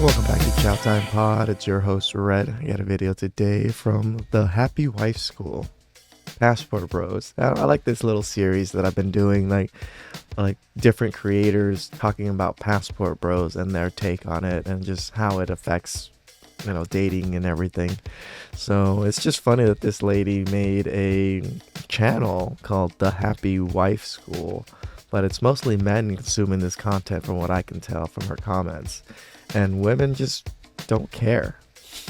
Welcome back to Chow Time Pod. It's your host Red. I got a video today from the Happy Wife School, Passport Bros. I like this little series that I've been doing, like different creators talking about Passport Bros and their take on it and just how it affects, dating and everything. So it's just funny that this lady made a channel called the Happy Wife School, but it's mostly men consuming this content from what I can tell from her comments, and women just don't care.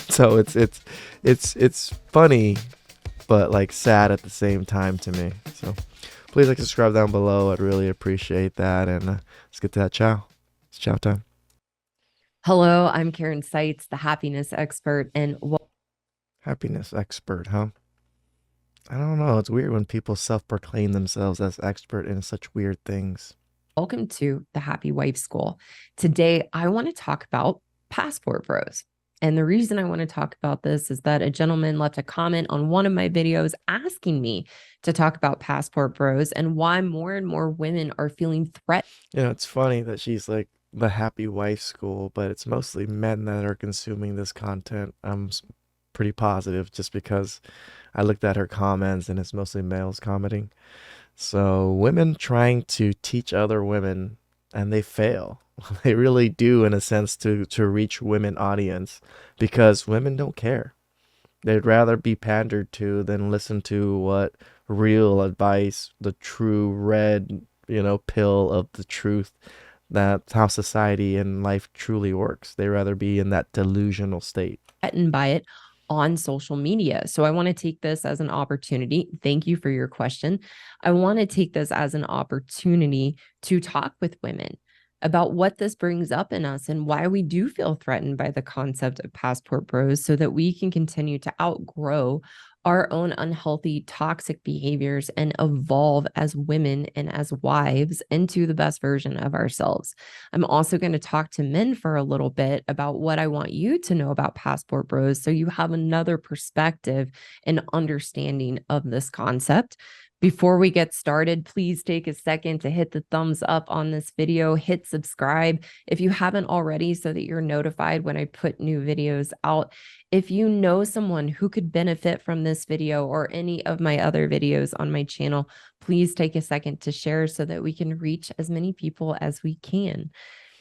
So it's funny, but like sad at the same time to me. So please like subscribe down below. I'd really appreciate that. And let's get to that chow. It's chow time. Hello, I'm Karen Seitz, the happiness expert, and Happiness expert, huh? I don't know. It's weird when people self-proclaim themselves as expert in such weird things. welcome to the Happy Wife School. Today, I want to talk about passport bros. And the reason I want to talk about this is that a gentleman left a comment on one of my videos asking me to talk about passport bros and why more and more women are feeling threatened. It's funny that she's like the Happy Wife School, but it's mostly men that are consuming this content. I'm pretty positive just because I looked at her comments and it's mostly males commenting. So women trying to teach other women and they fail. They really do in a sense to reach women audience because women don't care. They'd rather be pandered to than listen to what real advice, the true red, pill of the truth. That's how society and life truly works. They rather be in that delusional state. By it on social media. So I want to take this as an opportunity. Thank you for your question. I want to take this as an opportunity to talk with women about what this brings up in us and why we do feel threatened by the concept of passport bros so that we can continue to outgrow our own unhealthy, toxic behaviors and evolve as women and as wives into the best version of ourselves. I'm also going to talk to men for a little bit about what I want you to know about passport bros so you have another perspective and understanding of this concept. Before we get started, please take a second to hit the thumbs up on this video, hit subscribe if you haven't already so that you're notified when I put new videos out. If you know someone who could benefit from this video or any of my other videos on my channel, please take a second to share so that we can reach as many people as we can.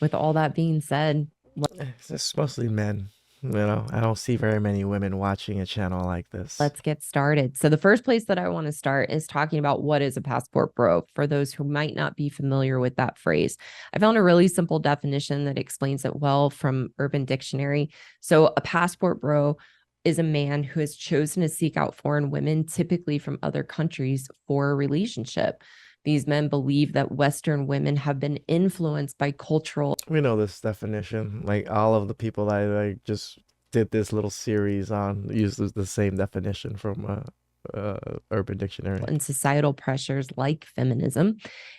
With all that being said, It's just mostly men. I don't see very many women watching a channel like this. let's get started. So the first place that I want to start is talking about what is a passport bro for those who might not be familiar with that phrase. I found a really simple definition that explains it well from Urban Dictionary. So a passport bro is a man who has chosen to seek out foreign women, typically from other countries, for a relationship. These men believe that Western women have been influenced by cultural. We know this definition. Like all of the people that I just did this little series on use the same definition from Urban Dictionary. And societal pressures like feminism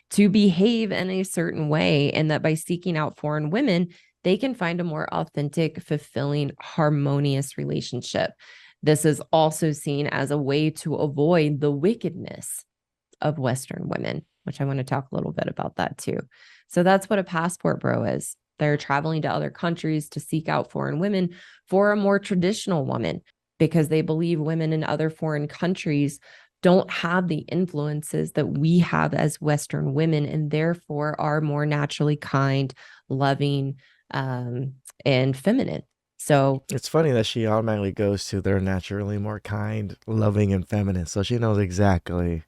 to behave in a certain way, and that by seeking out foreign women, they can find a more authentic, fulfilling, harmonious relationship. This is also seen as a way to avoid the wickedness of Western women, which I want to talk a little bit about that too. So that's what a passport bro is. They're traveling to other countries to seek out foreign women for a more traditional woman because they believe women in other foreign countries don't have the influences that we have as Western women and therefore are more naturally kind, loving, and feminine. So It's funny that she automatically goes to they're naturally more kind, loving, and feminine. So she knows exactly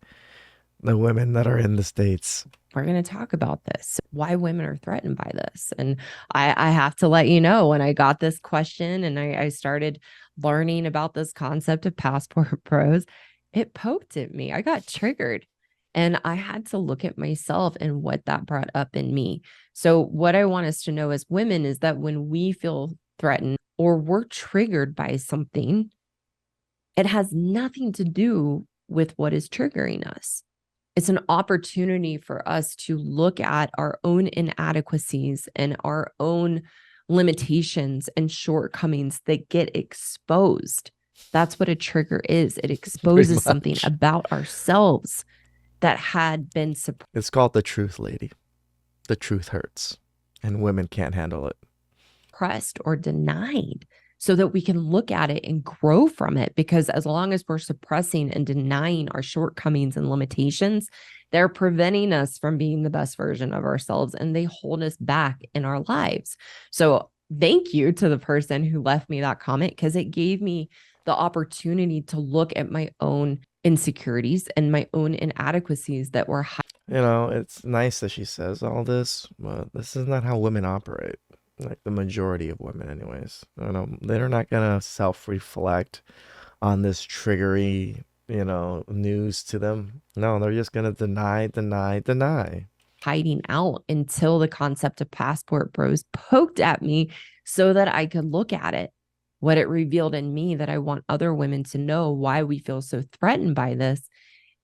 the women that are in the States. we're going to talk about this, why women are threatened by this. And I have to let you know, when I got this question and I started learning about this concept of passport bros, it poked at me. I got triggered. And I had to look at myself and what that brought up in me. So, what I want us to know as women is that when we feel threatened or we're triggered by something, it has nothing to do with what is triggering us. It's an opportunity for us to look at our own inadequacies and our own limitations and shortcomings that get exposed. That's what a trigger is. It exposes something about ourselves that had been suppressed. It's called the truth, lady. The truth hurts, and women can't handle it. suppressed or denied so that we can look at it and grow from it. Because as long as we're suppressing and denying our shortcomings and limitations, they're preventing us from being the best version of ourselves, and they hold us back in our lives. So thank you to the person who left me that comment, because it gave me the opportunity to look at my own insecurities and my own inadequacies that were It's nice that she says all this, but this is not how women operate. Like the majority of women, anyways. They're not gonna self-reflect on this triggery, news to them. No, they're just gonna deny, deny, deny. hiding out until the concept of passport bros poked at me so that I could look at it. What it revealed in me that I want other women to know why we feel so threatened by this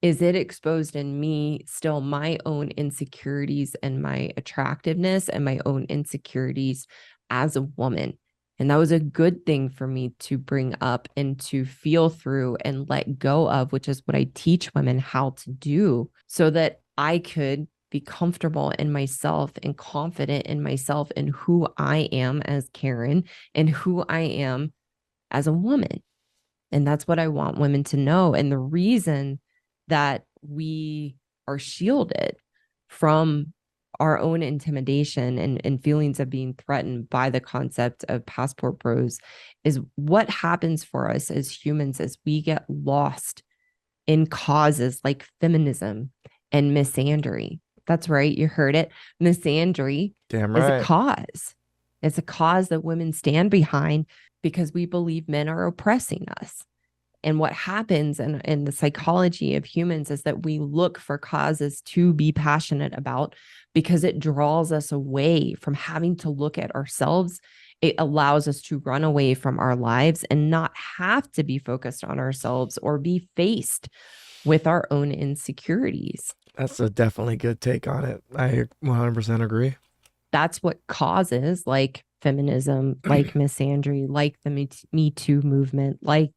is it exposed in me still my own insecurities and my attractiveness and my own insecurities as a woman. And that was a good thing for me to bring up and to feel through and let go of, which is what I teach women how to do so that I could be comfortable in myself and confident in myself and who I am as Karen and who I am as a woman. And that's what I want women to know. And the reason that we are shielded from our own intimidation and feelings of being threatened by the concept of passport bros is what happens for us as humans as we get lost in causes like feminism and misandry. That's right. You heard it. Misandry Damn is a right. cause. It's a cause that women stand behind because we believe men are oppressing us. And what happens in the psychology of humans is that we look for causes to be passionate about because it draws us away from having to look at ourselves. It allows us to run away from our lives and not have to be focused on ourselves or be faced with our own insecurities. That's a definitely good take on it. I 100% agree. That's what causes like feminism, like misandry, like the Me Too movement, like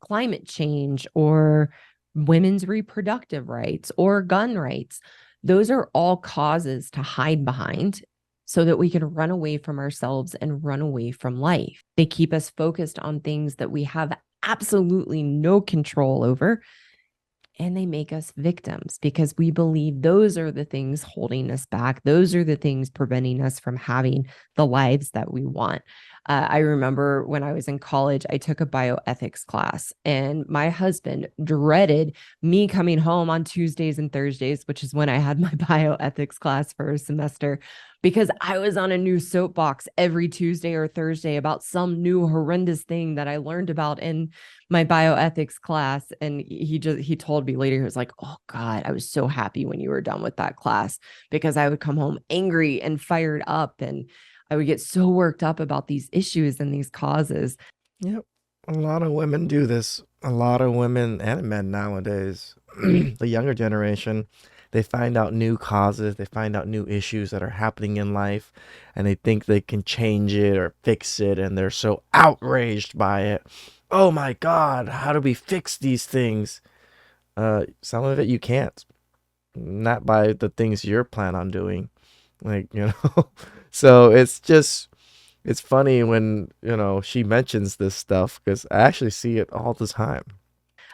climate change or women's reproductive rights or gun rights. Those are all causes to hide behind so that we can run away from ourselves and run away from life. They keep us focused on things that we have absolutely no control over, and they make us victims because we believe those are the things holding us back. Those are the things preventing us from having the lives that we want. I remember when I was in college, I took a bioethics class, and my husband dreaded me coming home on Tuesdays and Thursdays, which is when I had my bioethics class for a semester, because I was on a new soapbox every Tuesday or Thursday about some new horrendous thing that I learned about in my bioethics class. And he told me later, he was like, oh God, I was so happy when you were done with that class, because I would come home angry and fired up, and I would get so worked up about these issues and these causes. Yep. A lot of women do this. A lot of women and men nowadays, the younger generation, they find out new causes, they find out new issues that are happening in life, and they think they can change it or fix it, and they're so outraged by it. Oh my God, how do we fix these things? Some of it you can't. Not by the things you're plan on doing. So it's funny when, she mentions this stuff because I actually see it all the time.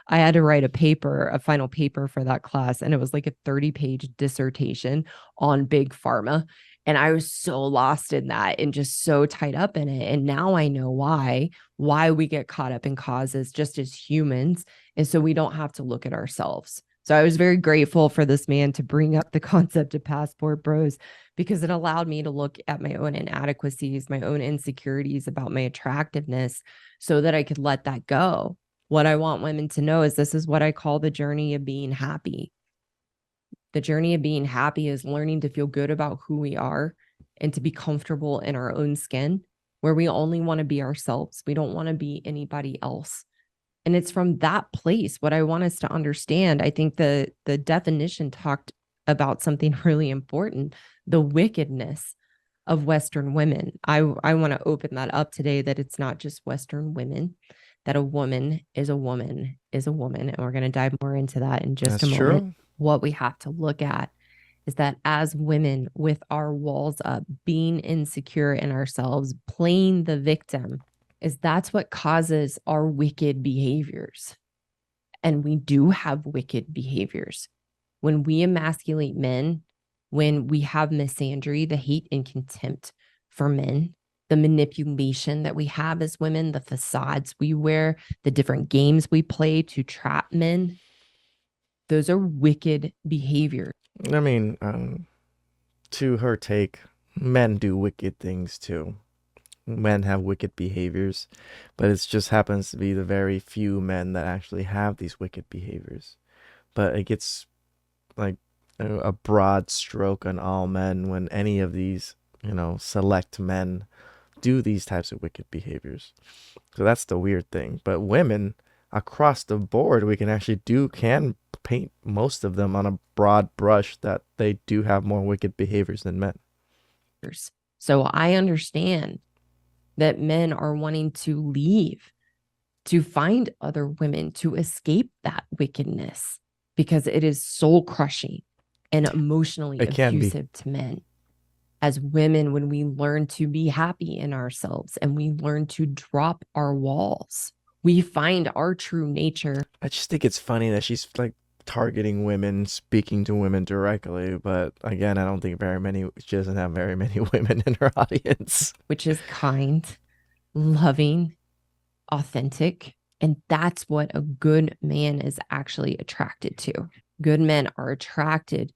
I had to write a final paper for that class, and it was like a 30-page dissertation on big pharma. And I was so lost in that and just so tied up in it. And now I know why we get caught up in causes just as humans. And so we don't have to look at ourselves. So I was very grateful for this man to bring up the concept of passport bros, because it allowed me to look at my own inadequacies, my own insecurities about my attractiveness, so that I could let that go. What I want women to know is this is what I call the journey of being happy. The journey of being happy is learning to feel good about who we are and to be comfortable in our own skin, where we only want to be ourselves. We don't want to be anybody else. And it's from that place what I want us to understand. I think the definition talked about something really important, the wickedness of Western women. I want to open that up today, that it's not just Western women, that a woman is a woman is a woman. And we're going to dive more into that in just a That's moment, true. what we have to look at is that as women with our walls up, being insecure in ourselves, playing the victim, is that's what causes our wicked behaviors. And we do have wicked behaviors. When we emasculate men, when we have misandry, the hate and contempt for men, the manipulation that we have as women, the facades we wear, the different games we play to trap men, those are wicked behaviors. I mean, to her take, men do wicked things too. Men have wicked behaviors, but it just happens to be the very few men that actually have these wicked behaviors. But it gets like a broad stroke on all men when any of these, select men do these types of wicked behaviors. So that's the weird thing. But women across the board, we can actually can paint most of them on a broad brush that they do have more wicked behaviors than men. So I understand that men are wanting to leave, to find other women, to escape that wickedness, because it is soul crushing and emotionally It can be. abusive to men. As women, when we learn to be happy in ourselves and we learn to drop our walls, we find our true nature. I just think it's funny that she's like targeting women, speaking to women directly. But again, I don't think she doesn't have very many women in her audience. Which is kind, loving, authentic. And that's what a good man is actually attracted to. Good men are attracted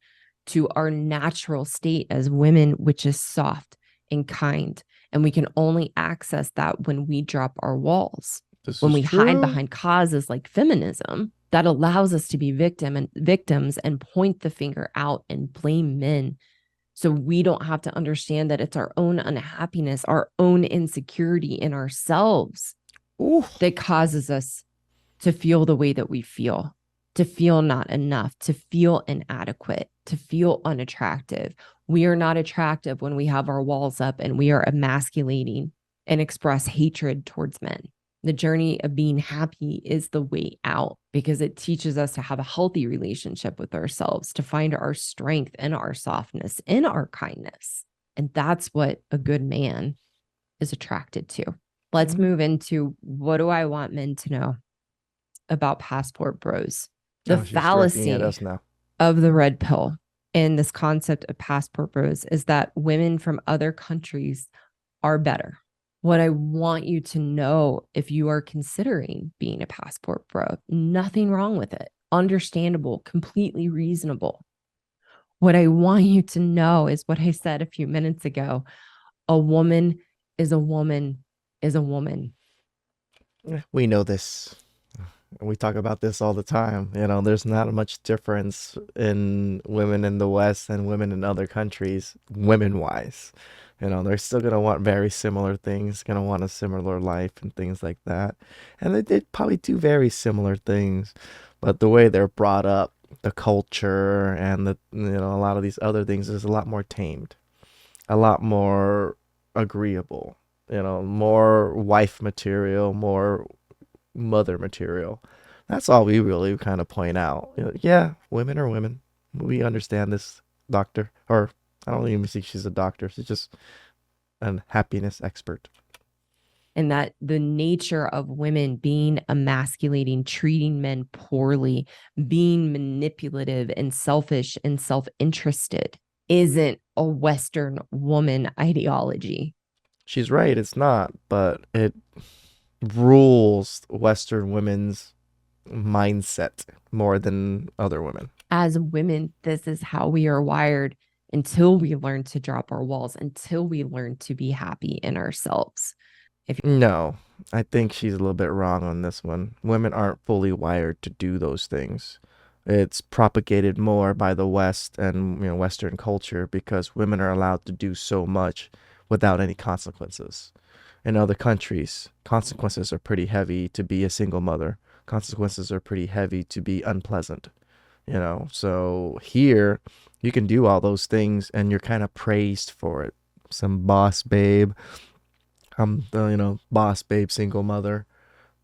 to our natural state as women, which is soft and kind. And we can only access that when we drop our walls. When we hide behind causes like feminism, that allows us to be victims and point the finger out and blame men. So we don't have to understand that it's our own unhappiness, our own insecurity in ourselves that causes us to feel the way that we feel, to feel not enough, to feel inadequate, to feel unattractive. We are not attractive when we have our walls up and we are emasculating and express hatred towards men. The journey of being happy is the way out because it teaches us to have a healthy relationship with ourselves, to find our strength and our softness in our kindness. And that's what a good man is attracted to. Let's move into what do I want men to know about passport bros? The fallacy of the red pill and this concept of passport bros is that women from other countries are better. What I want you to know, if you are considering being a passport bro, nothing wrong with it. Understandable, completely reasonable. What I want you to know is what I said a few minutes ago. A woman is a woman is a woman. We know this. We talk about this all the time. There's not much difference in women in the West and women in other countries, women wise. They're still going to want very similar things, going to want a similar life and things like that. And they probably do very similar things, but the way they're brought up, the culture and a lot of these other things is a lot more tamed, a lot more agreeable, more wife material, more mother material. That's all we really kind of point out. Yeah, women are women. We understand this, doctor. Or I don't even think she's a doctor. She's just a happiness expert. And that the nature of women being emasculating, treating men poorly, being manipulative and selfish and self-interested isn't a Western woman ideology. She's right, it's not, but it rules Western women's mindset more than other women. As women, this is how we are wired until we learn to drop our walls, until we learn to be happy in ourselves. No, I think she's a little bit wrong on this one. Women aren't fully wired to do those things. It's propagated more by the West and Western culture because women are allowed to do so much without any consequences. In other countries, consequences are pretty heavy to be a single mother. Consequences are pretty heavy to be unpleasant. So here you can do all those things and you're kind of praised for it. Some boss babe, boss babe, single mother.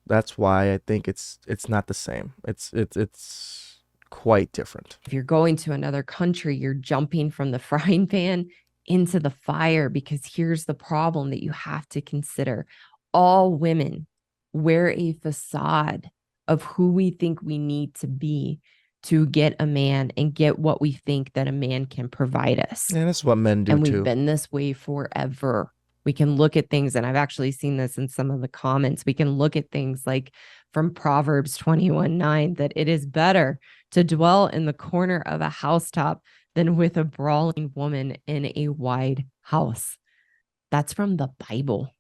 That's why I think it's not the same. It's quite different. If you're going to another country, you're jumping from the frying pan into the fire, because here's the problem that you have to consider. All women wear a facade of who we think we need to be to get a man and get what we think that a man can provide us. And that's what men do And we've too. been this way forever. We can look at things, and I've actually seen this in some of the comments. We can look at things like from Proverbs 21:9, that it is better to dwell in the corner of a housetop than with a brawling woman in a wide house. That's from the Bible.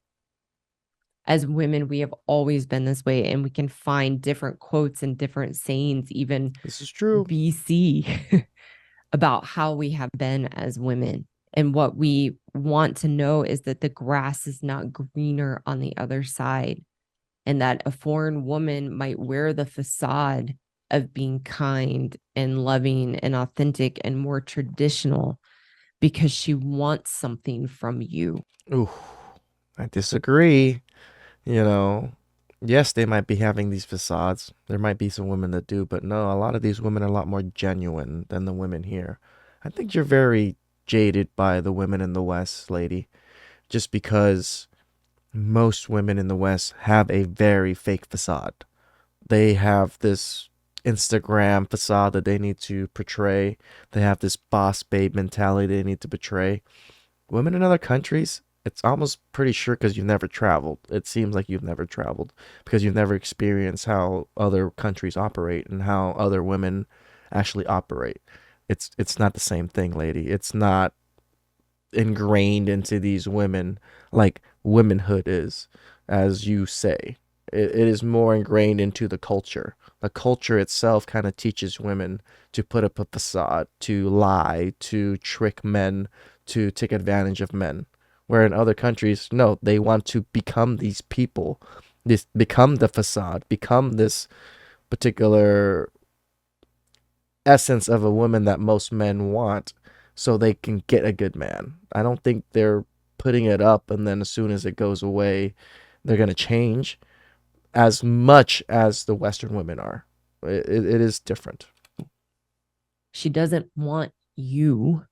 As women, we have always been this way, and we can find different quotes and different sayings, even This is true. BC, about how we have been as women. And what we want to know is that the grass is not greener on the other side, and that a foreign woman might wear the facade of being kind and loving and authentic and more traditional because she wants something from you. Ooh, I disagree. You know, yes, they might be having these facades. There might be some women that do, but no, a lot of these women are a lot more genuine than the women here. I think you're very jaded by the women in the West, lady, just because most women in the West have a very fake facade. They have this Instagram facade that they need to portray. They have this boss babe mentality they need to portray. Women in other countries, it's almost pretty sure because you've never traveled. It seems like you've never traveled because you've never experienced how other countries operate and how other women actually operate. It's not the same thing, lady. It's not ingrained into these women like womanhood is, as you say. It is more ingrained into the culture. The culture itself kind of teaches women to put up a facade, to lie, to trick men, to take advantage of men. Where in other countries, no, they want to become these people, this become the facade, become this particular essence of a woman that most men want so they can get a good man. I don't think they're putting it up and then as soon as it goes away, they're going to change as much as the Western women are. It is different. She doesn't want you.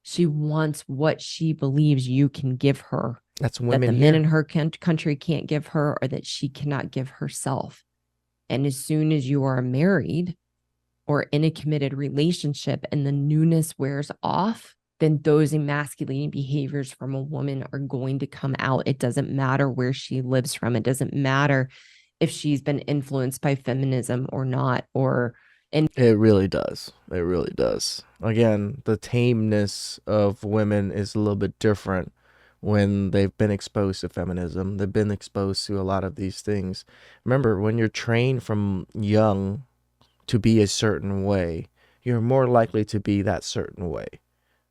She wants what she believes you can give her, That's that women the here. men in her country can't give her, or that she cannot give herself. And as soon as you are married or in a committed relationship and the newness wears off, then those emasculating behaviors from a woman are going to come out. It doesn't matter where she lives from. It doesn't matter if she's been influenced by feminism or not, or It really does. It really does. Again, the tameness of women is a little bit different when they've been exposed to feminism. They've been exposed to a lot of these things. Remember, when you're trained from young to be a certain way, you're more likely to be that certain way.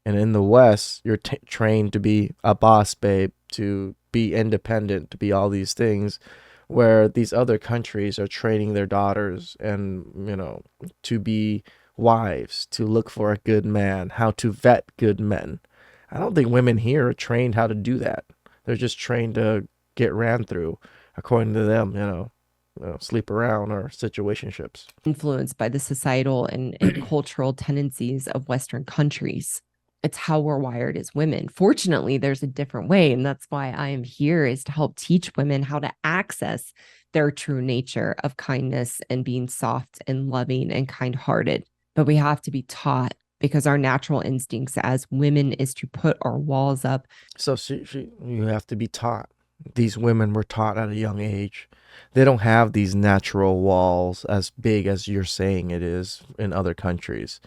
And in the West, you're trained to be a boss babe, to be independent, to be all these things, where these other countries are training their daughters and, to be wives, to look for a good man, how to vet good men. I don't think women here are trained how to do that. They're just trained to get ran through, according to them, sleep around or situationships. influenced by the societal and cultural tendencies of Western countries. It's how we're wired as women. Fortunately, there's a different way. And that's why I am here, is to help teach women how to access their true nature of kindness and being soft and loving and kind-hearted. But we have to be taught, because our natural instincts as women is to put our walls up. So you have to be taught. These women were taught at a young age. They don't have these natural walls as big as you're saying it is in other countries.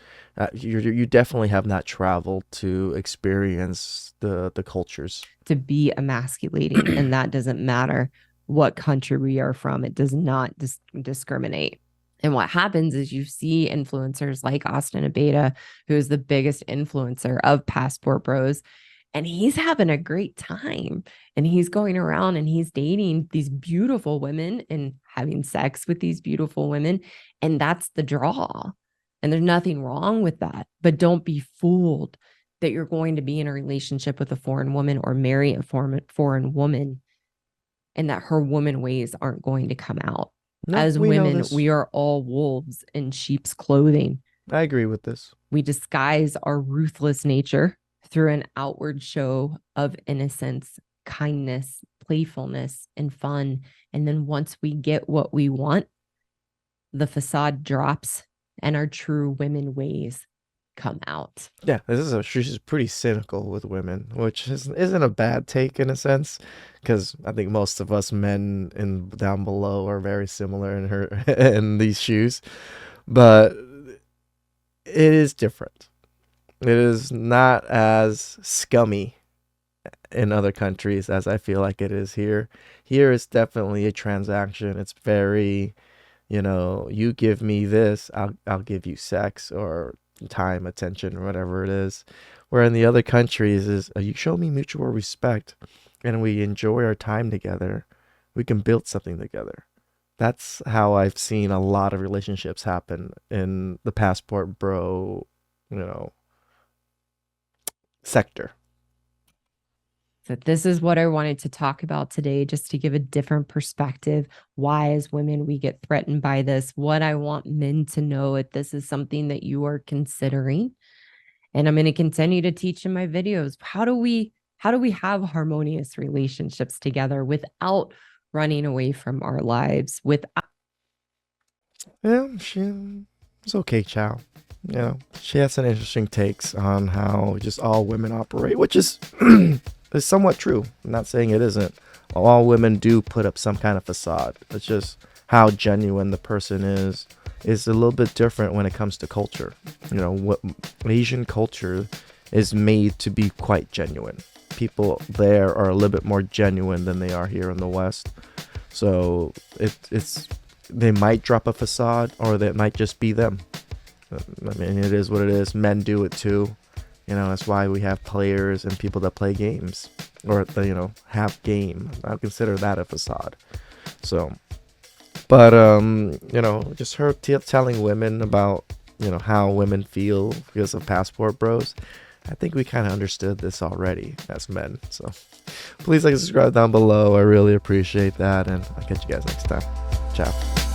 You definitely have not traveled to experience the cultures. To be emasculating, and that doesn't matter what country we are from. It does not discriminate. And what happens is you see influencers like Austin Abeda, who is the biggest influencer of Passport Bros, and he's having a great time, and he's going around and he's dating these beautiful women and having sex with these beautiful women, and that's the draw. And there's nothing wrong with that, but don't be fooled that you're going to be in a relationship with a foreign woman or marry a foreign woman, and that her woman ways aren't going to come out. No, As we know women, this. we are all wolves in sheep's clothing. I agree with this. We disguise our ruthless nature through an outward show of innocence, kindness, playfulness, and fun. And then once we get what we want, the facade drops and our true women ways come out. Yeah, she's pretty cynical with women, which isn't a bad take in a sense, because I think most of us men in down below are very similar in her in these shoes, but it is different. It is not as scummy in other countries as I feel like it is here. Here it's definitely a transaction. It's very, you give me this, I'll give you sex or time, attention, or whatever it is. Where in the other countries is you show me mutual respect and we enjoy our time together, we can build something together. That's how I've seen a lot of relationships happen in the passport bro, you know, sector. So, this is what I wanted to talk about today, just to give a different perspective. Why, as women, we get threatened by this. What I want men to know, if this is something that you are considering, and I'm going to continue to teach in my videos. How do we have harmonious relationships together without running away from our lives? Yeah, it's okay, Chow. She has some interesting takes on how just all women operate, which is is somewhat true. I'm not saying it isn't. All women do put up some kind of facade. It's just how genuine the person is a little bit different when it comes to culture. What Asian culture is made to be quite genuine. People there are a little bit more genuine than they are here in the West. So it's they might drop a facade or they might just be them. I mean, it is what it is. Men do it too. That's why we have players and people that play games or, have game. I consider that a facade. So, but, just her telling women about, how women feel because of passport bros. I think we kind of understood this already as men. So please like and subscribe down below. I really appreciate that. And I'll catch you guys next time. Ciao.